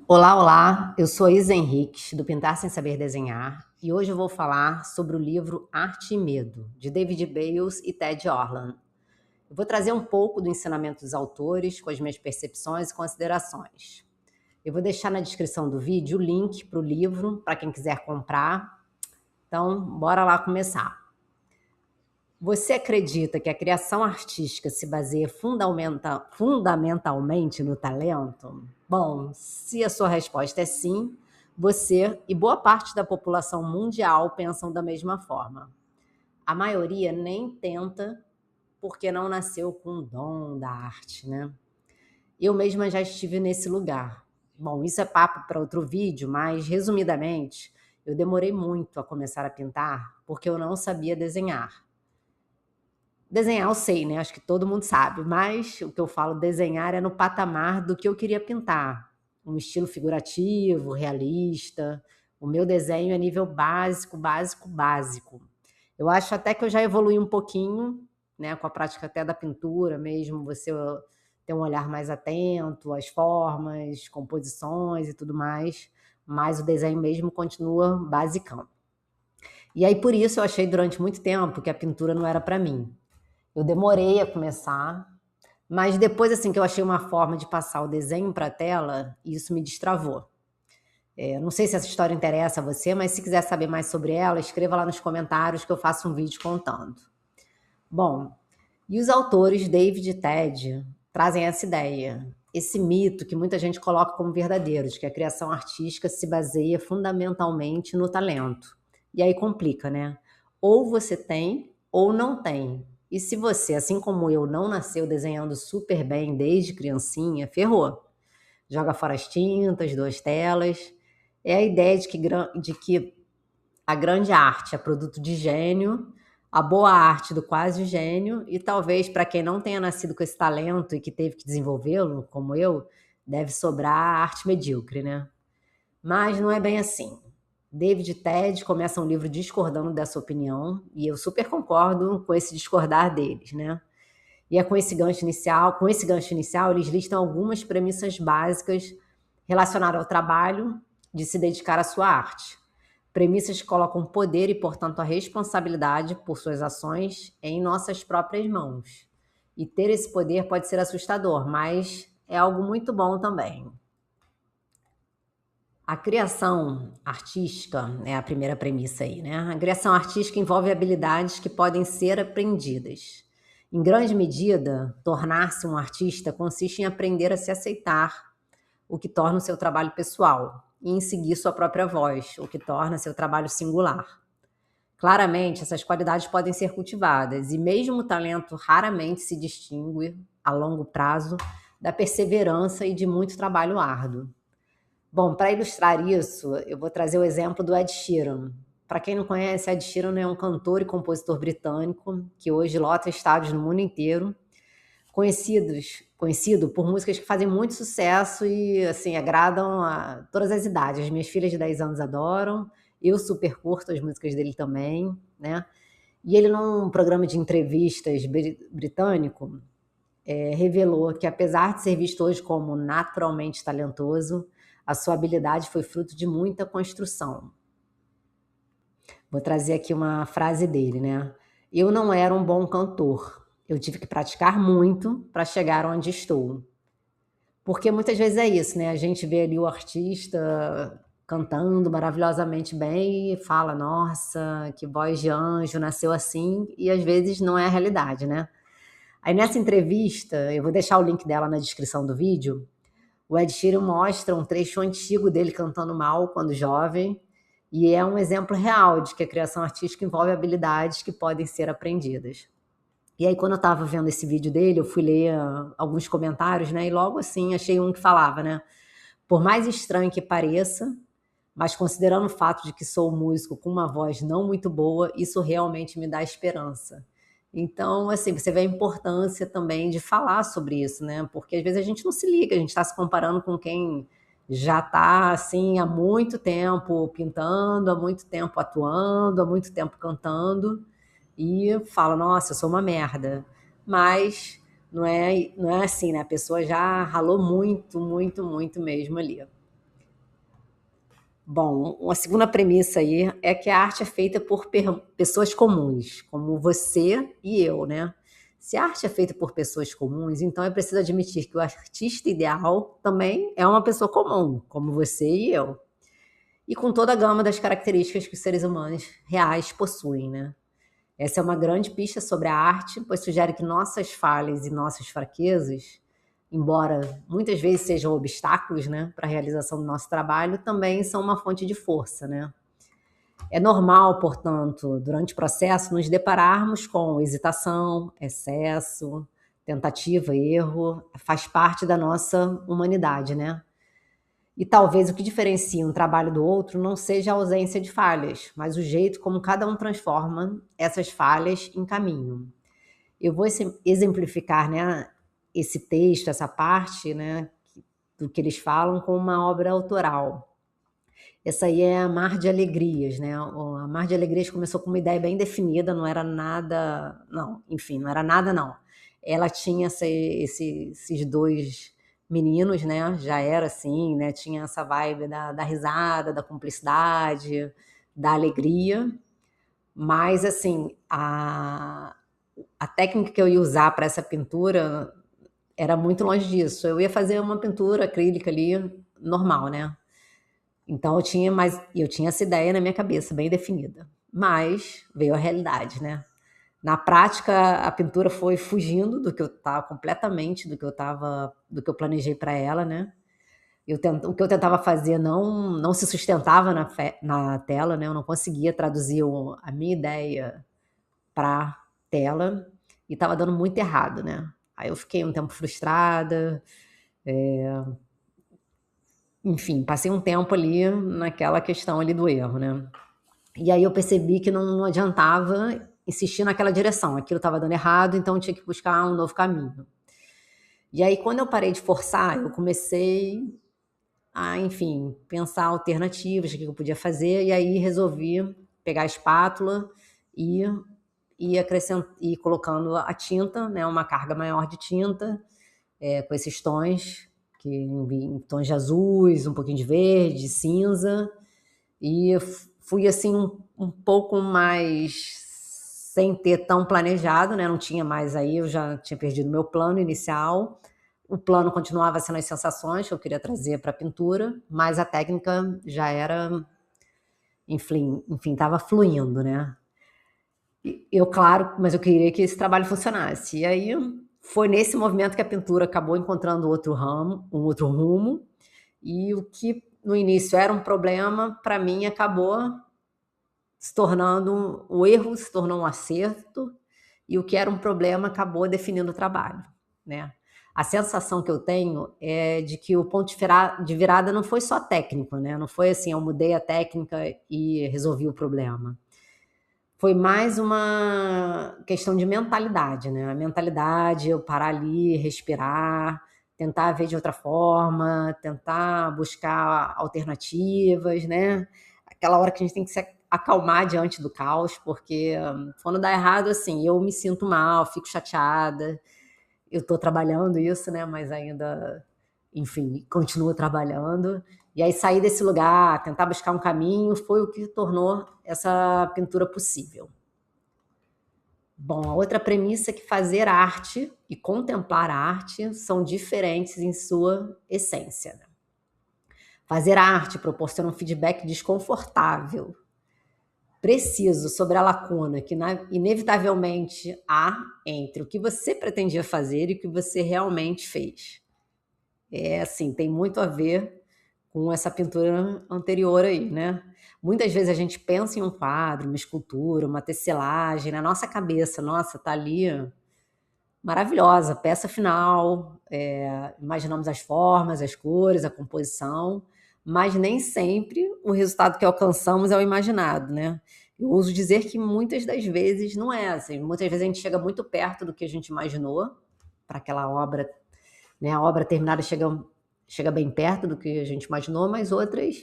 Olá, olá! Eu sou a Isa Henriques, do Pintar Sem Saber Desenhar, e hoje eu vou falar sobre o livro Arte e Medo, de David Bayles e Ted Orland. Eu vou trazer um pouco do ensinamento dos autores, com as minhas percepções e considerações. Eu vou deixar na descrição do vídeo o link para o livro, para quem quiser comprar. Então, bora lá começar. Você acredita que a criação artística se baseia fundamentalmente no talento? Bom, se a sua resposta é sim, você e boa parte da população mundial pensam da mesma forma. A maioria nem tenta porque não nasceu com o dom da arte, né? Eu mesma já estive nesse lugar. Bom, isso é papo para outro vídeo, mas resumidamente, eu demorei muito a começar a pintar porque eu não sabia desenhar. Desenhar eu sei, né, acho que todo mundo sabe, mas o que eu falo desenhar é no patamar do que eu queria pintar, um estilo figurativo, realista. O meu desenho é nível básico, básico, básico. Eu acho até que eu já evoluí um pouquinho, né, com a prática até da pintura mesmo, você ter um olhar mais atento às formas, composições e tudo mais, mas o desenho mesmo continua basicão. E aí por isso eu achei durante muito tempo que a pintura não era para mim. Eu demorei a começar, mas depois assim que eu achei uma forma de passar o desenho para a tela, isso me destravou. Não sei se essa história interessa a você, mas se quiser saber mais sobre ela, escreva lá nos comentários que eu faço um vídeo contando. Bom, e os autores David e Ted trazem essa ideia, esse mito que muita gente coloca como verdadeiro, de que a criação artística se baseia fundamentalmente no talento. E aí complica, né? Ou você tem ou não tem. E se você, assim como eu, não nasceu desenhando super bem desde criancinha, ferrou. Joga fora as tintas, duas telas. É a ideia de que a grande arte é produto de gênio, a boa arte do quase gênio, e talvez para quem não tenha nascido com esse talento e que teve que desenvolvê-lo, como eu, deve sobrar a arte medíocre, né? Mas não é bem assim. David e Ted começam o livro discordando dessa opinião, e eu super concordo com esse discordar deles, né? E é com esse gancho inicial, eles listam algumas premissas básicas relacionadas ao trabalho de se dedicar à sua arte. Premissas que colocam poder e, portanto, a responsabilidade por suas ações em nossas próprias mãos. E ter esse poder pode ser assustador, mas é algo muito bom também. A criação artística é a primeira premissa aí, né? A criação artística envolve habilidades que podem ser aprendidas. Em grande medida, tornar-se um artista consiste em aprender a se aceitar, o que torna o seu trabalho pessoal, e em seguir sua própria voz, o que torna seu trabalho singular. Claramente, essas qualidades podem ser cultivadas, e mesmo o talento raramente se distingue, a longo prazo, da perseverança e de muito trabalho árduo. Bom, para ilustrar isso, eu vou trazer o exemplo do Ed Sheeran. Para quem não conhece, Ed Sheeran é um cantor e compositor britânico que hoje lota estádios no mundo inteiro, conhecido por músicas que fazem muito sucesso e assim agradam a todas as idades. As minhas filhas de 10 anos adoram, eu super curto as músicas dele também, né? E ele, num programa de entrevistas britânico, revelou que, apesar de ser visto hoje como naturalmente talentoso, a sua habilidade foi fruto de muita construção. Vou trazer aqui uma frase dele, né? Eu não era um bom cantor. Eu tive que praticar muito para chegar onde estou. Porque muitas vezes é isso, né? A gente vê ali o artista cantando maravilhosamente bem e fala, nossa, que voz de anjo, nasceu assim, e às vezes não é a realidade, né? Aí nessa entrevista, eu vou deixar o link dela na descrição do vídeo, o Ed Sheeran mostra um trecho antigo dele cantando mal quando jovem, e é um exemplo real de que a criação artística envolve habilidades que podem ser aprendidas. E aí, quando eu estava vendo esse vídeo dele, eu fui ler alguns comentários, né? E logo assim achei um que falava, né? Por mais estranho que pareça, mas considerando o fato de que sou um músico com uma voz não muito boa, isso realmente me dá esperança. Então, assim, você vê a importância também de falar sobre isso, né? Porque às vezes a gente não se liga, a gente está se comparando com quem já está assim há muito tempo pintando, há muito tempo atuando, há muito tempo cantando e fala, nossa, eu sou uma merda. Mas não é assim, né? A pessoa já ralou muito, muito, muito mesmo ali. Bom, uma segunda premissa aí é que a arte é feita por pessoas comuns, como você e eu, né? Se a arte é feita por pessoas comuns, então é preciso admitir que o artista ideal também é uma pessoa comum, como você e eu. E com toda a gama das características que os seres humanos reais possuem, né? Essa é uma grande pista sobre a arte, pois sugere que nossas falhas e nossas fraquezas, embora muitas vezes sejam obstáculos, né, para a realização do nosso trabalho, também são uma fonte de força, né? É normal, portanto, durante o processo, nos depararmos com hesitação, excesso, tentativa, erro, faz parte da nossa humanidade, né? E talvez o que diferencia um trabalho do outro não seja a ausência de falhas, mas o jeito como cada um transforma essas falhas em caminho. Eu vou exemplificar, né, esse texto, essa parte, né, do que eles falam com uma obra autoral. Essa aí é a Mar de Alegrias, né? A Mar de Alegrias começou com uma ideia bem definida, não era nada, não, enfim, não era nada não. Ela tinha esses dois meninos, né? Já era assim, né? Tinha essa vibe da risada, da cumplicidade, da alegria, mas assim, a técnica que eu ia usar para essa pintura era muito longe disso. Eu ia fazer uma pintura acrílica ali, normal, né? Então eu tinha essa ideia na minha cabeça, bem definida. Mas veio a realidade, né? Na prática, a pintura foi fugindo do que eu estava completamente, do que eu planejei para ela, né? O que eu tentava fazer não se sustentava na tela, né? Eu não conseguia traduzir a minha ideia para tela e estava dando muito errado, né? Aí eu fiquei um tempo frustrada, enfim, passei um tempo ali naquela questão ali do erro, né? E aí eu percebi que não adiantava insistir naquela direção, aquilo estava dando errado, então eu tinha que buscar um novo caminho. E aí quando eu parei de forçar, eu comecei a, enfim, pensar alternativas, o que eu podia fazer, e aí resolvi pegar a espátula e ir colocando a tinta, né, uma carga maior de tinta, com esses tons, em tons de azuis, um pouquinho de verde, cinza, e fui assim um pouco mais sem ter tão planejado, né? Não tinha mais aí, eu já tinha perdido meu plano inicial. O plano continuava sendo as sensações que eu queria trazer para a pintura, mas a técnica já era, enfim, estava fluindo, né? Eu, claro, mas eu queria que esse trabalho funcionasse. E aí foi nesse movimento que a pintura acabou encontrando um outro rumo, e o que no início era um problema, para mim acabou se tornando o erro se tornou um acerto, e o que era um problema acabou definindo o trabalho, né? A sensação que eu tenho é de que o ponto de virada não foi só técnico, né? Não foi assim, eu mudei a técnica e resolvi o problema. Foi mais uma questão de mentalidade, né? A mentalidade, eu parar ali, respirar, tentar ver de outra forma, tentar buscar alternativas, né? Aquela hora que a gente tem que se acalmar diante do caos, porque quando dá errado, assim, eu me sinto mal, fico chateada. Eu estou trabalhando isso, né? Mas ainda, enfim, continuo trabalhando. E aí sair desse lugar, tentar buscar um caminho, foi o que tornou essa pintura possível. Bom, a outra premissa é que fazer arte e contemplar a arte são diferentes em sua essência, né? Fazer arte proporciona um feedback desconfortável, preciso, sobre a lacuna que inevitavelmente há entre o que você pretendia fazer e o que você realmente fez. Assim, tem muito a ver com essa pintura anterior aí, né? Muitas vezes a gente pensa em um quadro, uma escultura, uma tecelagem, na nossa cabeça, nossa, tá ali maravilhosa, peça final, imaginamos as formas, as cores, a composição, mas nem sempre o resultado que alcançamos é o imaginado, né? Eu ouso dizer que muitas das vezes não é assim, muitas vezes a gente chega muito perto do que a gente imaginou para aquela obra, né? A obra terminada chega bem perto do que a gente imaginou, mas outras,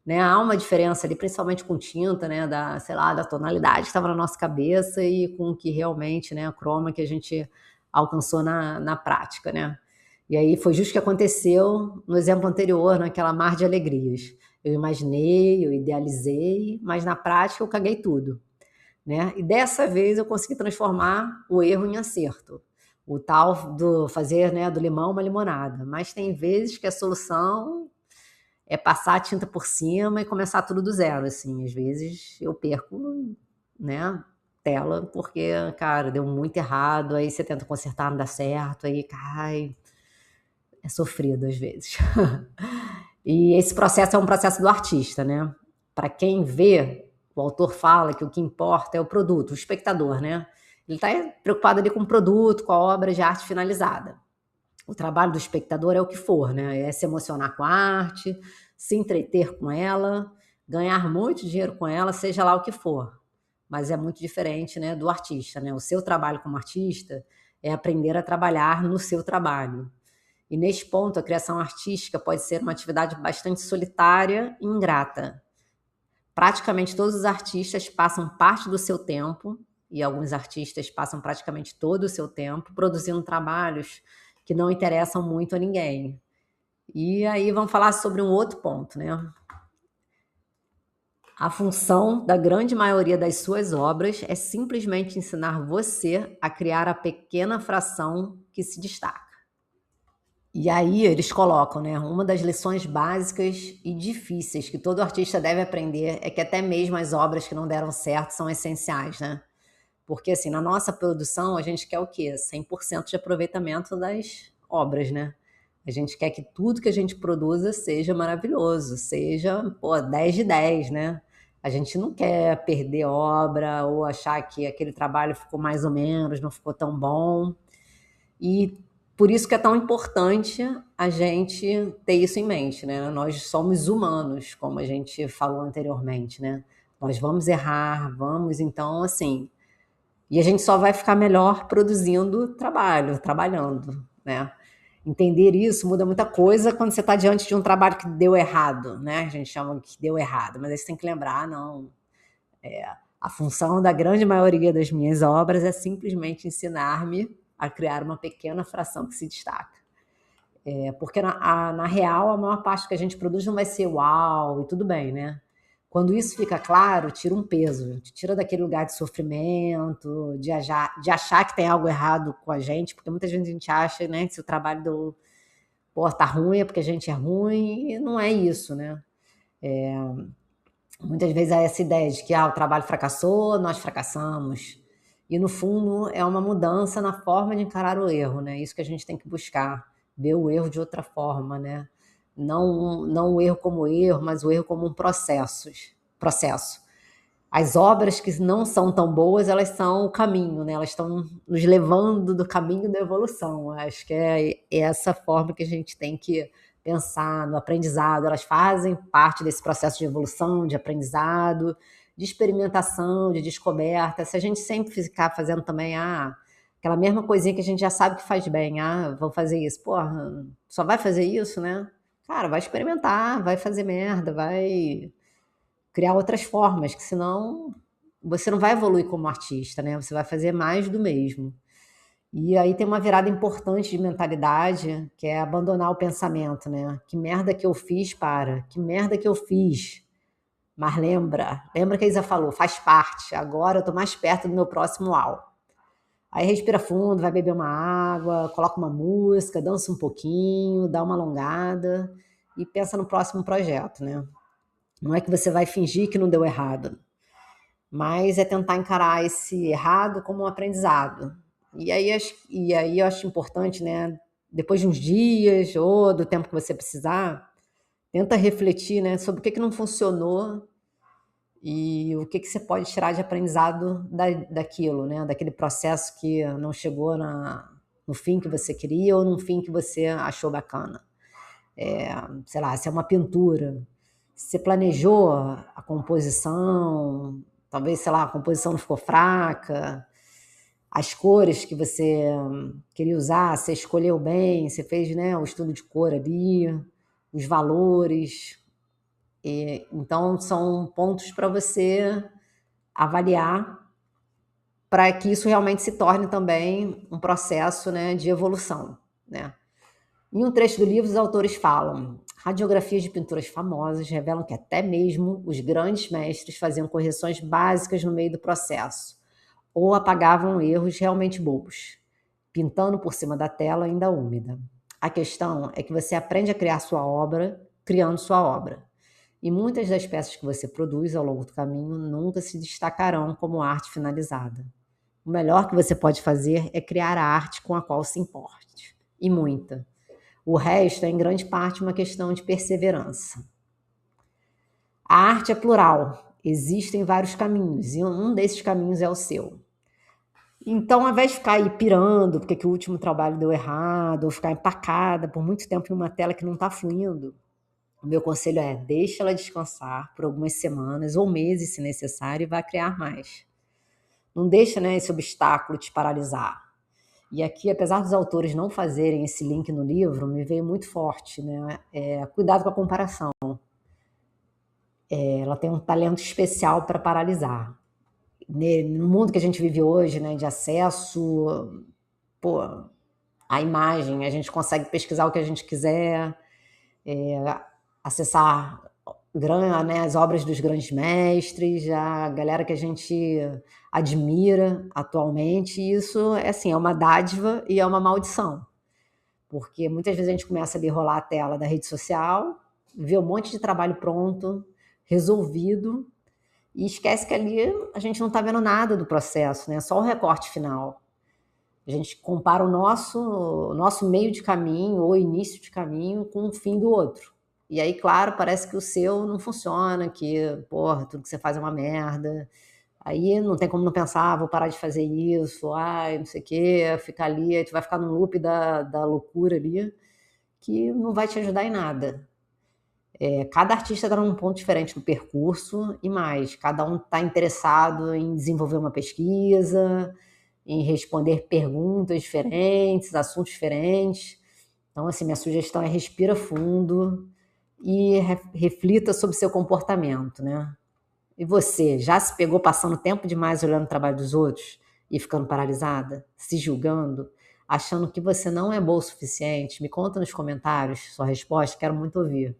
né, há uma diferença ali, principalmente com tinta, né, sei lá, da tonalidade que estava na nossa cabeça e com o que realmente, né, a croma que a gente alcançou na prática, né. E aí foi justo o que aconteceu no exemplo anterior, naquela mar de alegrias. Eu imaginei, eu idealizei, mas na prática eu caguei tudo, né? E dessa vez eu consegui transformar o erro em acerto. O tal do fazer, né, do limão uma limonada. Mas tem vezes que a solução é passar a tinta por cima e começar tudo do zero, assim. Às vezes eu perco, né, tela, porque, cara, deu muito errado, aí você tenta consertar, não dá certo, aí cai. É sofrido às vezes. E esse processo é um processo do artista, né? Para quem vê, o autor fala que o que importa é o produto, o espectador, né? Ele está preocupado ali com o produto, com a obra de arte finalizada. O trabalho do espectador é o que for, né? É se emocionar com a arte, se entreter com ela, ganhar muito dinheiro com ela, seja lá o que for. Mas é muito diferente, né, do artista, né? O seu trabalho como artista é aprender a trabalhar no seu trabalho. E neste ponto, a criação artística pode ser uma atividade bastante solitária e ingrata. Praticamente todos os artistas passam parte do seu tempo, e alguns artistas passam praticamente todo o seu tempo, produzindo trabalhos que não interessam muito a ninguém. E aí vamos falar sobre um outro ponto, né? A função da grande maioria das suas obras é simplesmente ensinar você a criar a pequena fração que se destaca. E aí eles colocam, né, uma das lições básicas e difíceis que todo artista deve aprender é que até mesmo as obras que não deram certo são essenciais, né? Porque assim, na nossa produção a gente quer o quê? 100% de aproveitamento das obras, né? A gente quer que tudo que a gente produza seja maravilhoso, seja, pô, 10 de 10, né? A gente não quer perder obra ou achar que aquele trabalho ficou mais ou menos, não ficou tão bom. E por isso que é tão importante a gente ter isso em mente, né? Nós somos humanos, como a gente falou anteriormente, né? Nós vamos errar, vamos, então, assim. E a gente só vai ficar melhor produzindo trabalho, trabalhando, né? Entender isso muda muita coisa quando você está diante de um trabalho que deu errado, né? A gente chama que deu errado, mas aí você tem que lembrar, não. A função da grande maioria das minhas obras é simplesmente ensinar-me a criar uma pequena fração que se destaca. Porque na real, a maior parte que a gente produz não vai ser uau e tudo bem, né? Quando isso fica claro, tira um peso, tira daquele lugar de sofrimento, de achar que tem algo errado com a gente, porque muitas vezes a gente acha, né, que se o trabalho tá ruim é porque a gente é ruim, e não é isso, né? Muitas vezes há essa ideia de que o trabalho fracassou, nós fracassamos. E no fundo é uma mudança na forma de encarar o erro, né? Isso que a gente tem que buscar, ver o erro de outra forma, né? Não o erro como erro, mas o erro como um processo. As obras que não são tão boas, elas são o caminho, né? Elas estão nos levando do caminho da evolução. Acho que é essa forma que a gente tem que pensar no aprendizado. Elas fazem parte desse processo de evolução, de aprendizado, de experimentação, de descoberta. Se a gente sempre ficar fazendo também aquela mesma coisinha que a gente já sabe que faz bem, vou fazer isso. Porra, só vai fazer isso, né? Cara, vai experimentar, vai fazer merda, vai criar outras formas, que senão você não vai evoluir como artista, né? Você vai fazer mais do mesmo. E aí tem uma virada importante de mentalidade, que é abandonar o pensamento, né? Que merda que eu fiz, que merda que eu fiz. Mas lembra que a Isa falou, faz parte. Agora eu tô mais perto do meu próximo uau. Aí respira fundo, vai beber uma água, coloca uma música, dança um pouquinho, dá uma alongada e pensa no próximo projeto, né? Não é que você vai fingir que não deu errado, mas é tentar encarar esse errado como um aprendizado. E aí eu acho importante, né? Depois de uns dias ou do tempo que você precisar, tenta refletir, né, sobre o que não funcionou e o que você pode tirar de aprendizado daquilo, né? Daquele processo que não chegou no fim que você queria ou no fim que você achou bacana. Sei lá, se é uma pintura, você planejou a composição, talvez, sei lá, a composição não ficou fraca, as cores que você queria usar, você escolheu bem, você fez, né, o estudo de cor ali, os valores. Então, são pontos para você avaliar para que isso realmente se torne também um processo, né, de evolução, né? Em um trecho do livro, os autores falam: radiografias de pinturas famosas revelam que até mesmo os grandes mestres faziam correções básicas no meio do processo, ou apagavam erros realmente bobos, pintando por cima da tela ainda úmida. A questão é que você aprende a criar sua obra criando sua obra. E muitas das peças que você produz ao longo do caminho nunca se destacarão como arte finalizada. O melhor que você pode fazer é criar a arte com a qual se importe. E muita. O resto é, em grande parte, uma questão de perseverança. A arte é plural. Existem vários caminhos, e um desses caminhos é o seu. Então, ao invés de ficar aí pirando porque que o último trabalho deu errado, ou ficar empacada por muito tempo em uma tela que não está fluindo, o meu conselho é: deixa ela descansar por algumas semanas ou meses, se necessário, e vá criar mais. Não deixa, né, esse obstáculo te paralisar. E aqui, apesar dos autores não fazerem esse link no livro, me veio muito forte, né? Cuidado com a comparação. Ela tem um talento especial para paralisar. No mundo que a gente vive hoje, né, de acesso, à imagem, a gente consegue pesquisar o que a gente quiser, acessar né, as obras dos grandes mestres, a galera que a gente admira atualmente. E isso é uma dádiva e é uma maldição, porque muitas vezes a gente começa a rolar a tela da rede social, vê um monte de trabalho pronto, resolvido, e esquece que ali a gente não está vendo nada do processo, né? Só o recorte final. A gente compara o nosso meio de caminho ou início de caminho com o fim do outro. E aí, claro, parece que o seu não funciona, que, tudo que você faz é uma merda. Aí não tem como não pensar: vou parar de fazer isso, não sei o quê, ficar ali, aí tu vai ficar num loop da loucura ali, que não vai te ajudar em nada. Cada artista está num ponto diferente do percurso, e mais, cada um está interessado em desenvolver uma pesquisa, em responder perguntas diferentes, assuntos diferentes. Então, assim, minha sugestão é: respira fundo e reflita sobre seu comportamento, né? E você, já se pegou passando tempo demais olhando o trabalho dos outros e ficando paralisada, se julgando, achando que você não é boa o suficiente? Me conta nos comentários sua resposta, quero muito ouvir.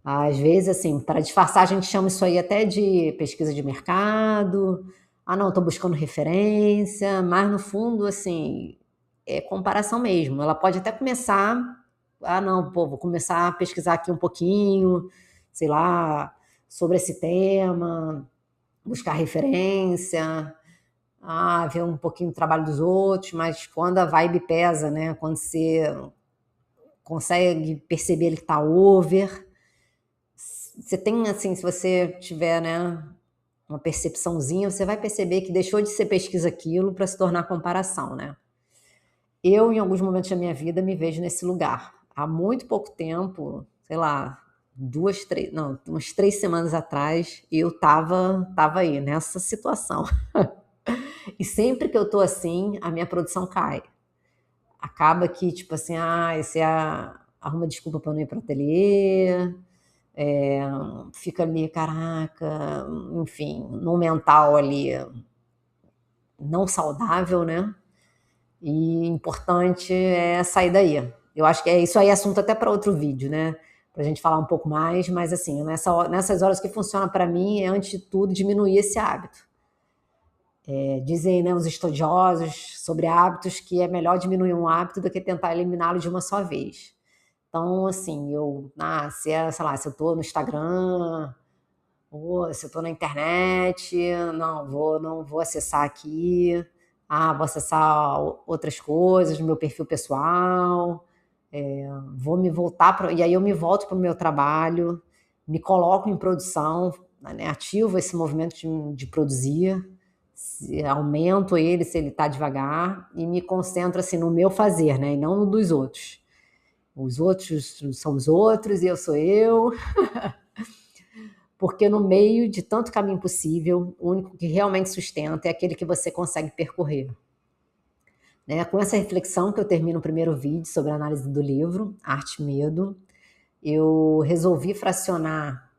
Às vezes, assim, para disfarçar, a gente chama isso aí até de pesquisa de mercado. Não, estou buscando referência, mas no fundo, assim, é comparação mesmo. Ela pode até começar: não, vou começar a pesquisar aqui um pouquinho, sei lá, sobre esse tema, buscar referência, ver um pouquinho do trabalho dos outros, mas quando a vibe pesa, né? Quando você consegue perceber ele que tá over, você tem, assim, se você tiver, né, uma percepçãozinha, você vai perceber que deixou de ser pesquisa aquilo para se tornar comparação, né? Eu, em alguns momentos da minha vida, me vejo nesse lugar. Há muito pouco tempo, sei lá, umas 3 semanas atrás, eu tava aí, nessa situação. E sempre que eu tô assim, a minha produção cai. Acaba que, tipo assim, você arruma desculpa para não ir pro ateliê, fica ali, caraca, enfim, num mental ali não saudável, né? E importante é sair daí. Eu acho que isso aí é assunto até para outro vídeo, né? Pra gente falar um pouco mais, mas assim, nessas horas, que funciona para mim é, antes de tudo, diminuir esse hábito. Dizem, né, os estudiosos sobre hábitos, que é melhor diminuir um hábito do que tentar eliminá-lo de uma só vez. Então, assim, sei lá, se eu tô no Instagram, ou se eu tô na internet, não vou acessar aqui. Vou acessar outras coisas no meu perfil pessoal. Vou me voltar e aí eu me volto para o meu trabalho, me coloco em produção, né, ativo esse movimento de produzir, aumento ele se ele está devagar, e me concentro, assim, no meu fazer, né, e não no dos outros. Os outros são os outros e eu sou eu. Porque no meio de tanto caminho possível, o único que realmente sustenta é aquele que você consegue percorrer. Né? Com essa reflexão que eu termino o primeiro vídeo sobre a análise do livro, Arte e Medo, eu resolvi fracionar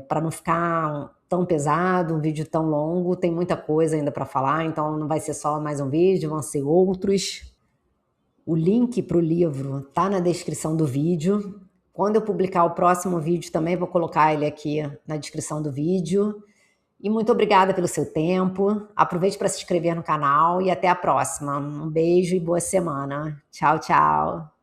para não ficar tão pesado, um vídeo tão longo. Tem muita coisa ainda para falar, então não vai ser só mais um vídeo, vão ser outros. O link para o livro tá na descrição do vídeo. Quando eu publicar o próximo vídeo, também vou colocar ele aqui na descrição do vídeo. E muito obrigada pelo seu tempo. Aproveite para se inscrever no canal e até a próxima. Um beijo e boa semana. Tchau, tchau.